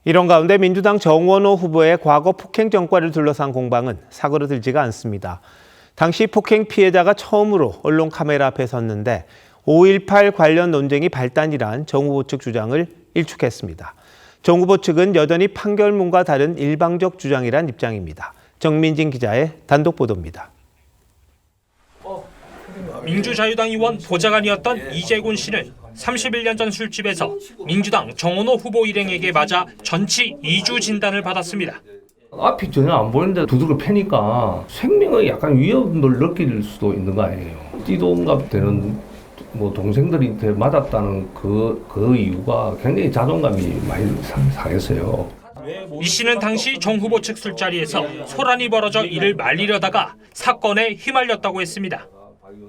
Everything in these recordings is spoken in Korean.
이런 가운데 민주당 정원호 후보의 과거 폭행 전과를 둘러싼 공방은 사그러들지가 않습니다. 당시 폭행 피해자가 처음으로 언론 카메라 앞에 섰는데 5.18 관련 논쟁이 발단이란 정 후보 측 주장을 일축했습니다. 정 후보 측은 여전히 판결문과 다른 일방적 주장이란 입장입니다. 정민진 기자의 단독 보도입니다. 민주자유당 의원 보좌관이었던 이재곤 씨는 31년 전 술집에서 민주당 정원호 후보 일행에게 맞아 전치 2주 진단을 받았습니다. 앞이 전혀 안 보이는데 두들겨 패니까 생명의 약간 위협을 느낄 수도 있는 거 아니에요. 띠동갑 되는 동생들이 맞았다는 그 이유가 굉장히 자존감이 많이 상했어요. 이 씨는 당시 정 후보 측 술자리에서 소란이 벌어져 이를 말리려다가 사건에 휘말렸다고 했습니다.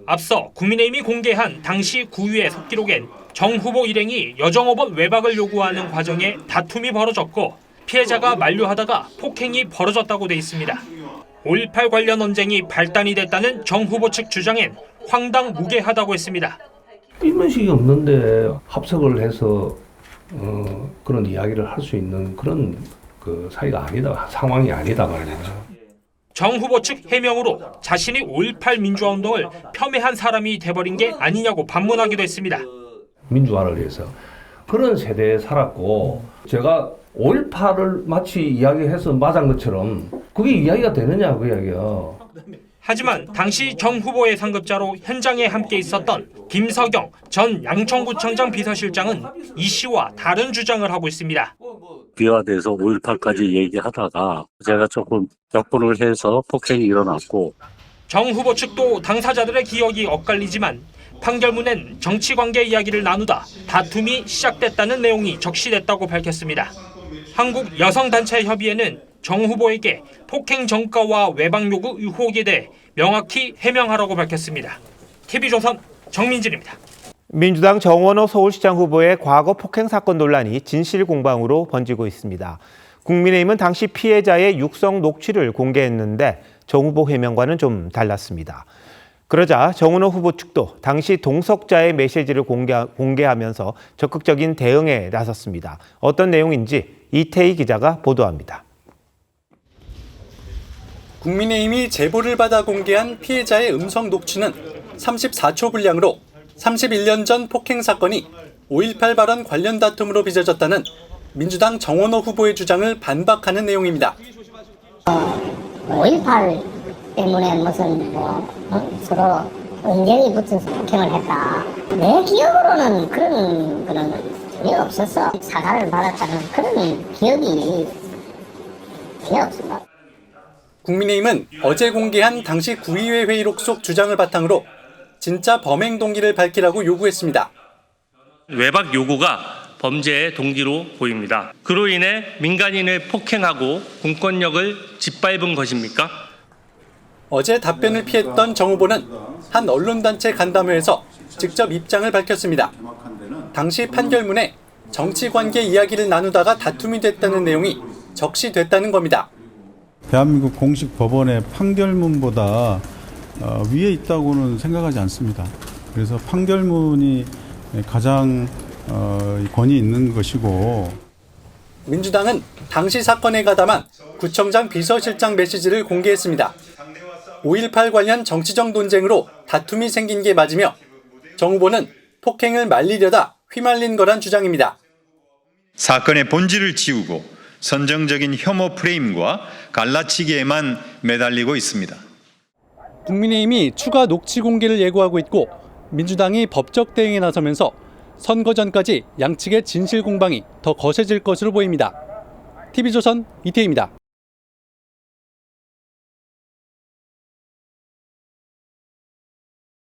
앞서 국민의힘이 공개한 당시 구의회 속기록엔 정 후보 일행이 여정업원 외박을 요구하는 과정에 다툼이 벌어졌고 피해자가 만류하다가 폭행이 벌어졌다고 돼 있습니다. 5.18 관련 논쟁이 발단이 됐다는 정 후보 측 주장엔 황당무계하다고 했습니다. 일면식이 없는데 합석을 해서 그런 이야기를 할 수 있는 그런 사이가 아니다, 상황이 아니다 말입니다. 정 후보 측 해명으로 자신이 5.18 민주화 운동을 폄훼한 사람이 돼버린 게 아니냐고 반문하기도 했습니다. 민주화를 위해서 그런 세대에 살았고 제가 5.18을 마치 이야기해서 맞은 것처럼 그게 이야기가 되느냐 그 이야기야. 하지만 당시 정 후보의 상급자로 현장에 함께 있었던 김석영 전 양천구청장 비서실장은 이 씨와 다른 주장을 하고 있습니다. 비화돼서 5.18까지 얘기하다가 제가 조금 격분을 해서 폭행이 일어났고 정 후보 측도 당사자들의 기억이 엇갈리지만 판결문엔 정치관계 이야기를 나누다 다툼이 시작됐다는 내용이 적시됐다고 밝혔습니다. 한국여성단체협의회는 정 후보에게 폭행 전과와 외박 요구 의혹에 대해 명확히 해명하라고 밝혔습니다. TV조선 정민진입니다. 민주당 정원호 서울시장 후보의 과거 폭행 사건 논란이 진실 공방으로 번지고 있습니다. 국민의힘은 당시 피해자의 육성 녹취를 공개했는데 정 후보 해명과는 좀 달랐습니다. 그러자 정원호 후보 측도 당시 동석자의 메시지를 공개하면서 적극적인 대응에 나섰습니다. 어떤 내용인지 이태희 기자가 보도합니다. 국민의힘이 제보를 받아 공개한 피해자의 음성 녹취는 34초 분량으로 31년 전 폭행 사건이 5.18 발언 관련 다툼으로 빚어졌다는 민주당 정원호 후보의 주장을 반박하는 내용입니다. 5.18 때문에 무슨 서로 언쟁이 붙은 폭행을 했다. 내 기억으로는 그런 전혀 없었어. 사과를 받았다는 그런 기억이 전혀 없습니다. 국민의힘은 어제 공개한 당시 구의회 회의록 속 주장을 바탕으로 진짜 범행 동기를 밝히라고 요구했습니다. 외박 요구가 범죄의 동기로 보입니다. 그로 인해 민간인을 폭행하고 공권력을 짓밟은 것입니까? 어제 답변을 피했던 정 후보는 한 언론단체 간담회에서 직접 입장을 밝혔습니다. 당시 판결문에 정치관계 이야기를 나누다가 다툼이 됐다는 내용이 적시됐다는 겁니다. 대한민국 공식 법원의 판결문보다 위에 있다고는 생각하지 않습니다. 그래서 판결문이 가장 권위 있는 것이고. 민주당은 당시 사건에 가담한 구청장 비서실장 메시지를 공개했습니다. 5.18 관련 정치적 논쟁으로 다툼이 생긴 게 맞으며 정 후보는 폭행을 말리려다 휘말린 거란 주장입니다. 사건의 본질을 지우고 선정적인 혐오 프레임과 갈라치기에만 매달리고 있습니다. 국민의힘이 추가 녹취 공개를 예고하고 있고 민주당이 법적 대응에 나서면서 선거 전까지 양측의 진실 공방이 더 거세질 것으로 보입니다. TV조선 이태희입니다.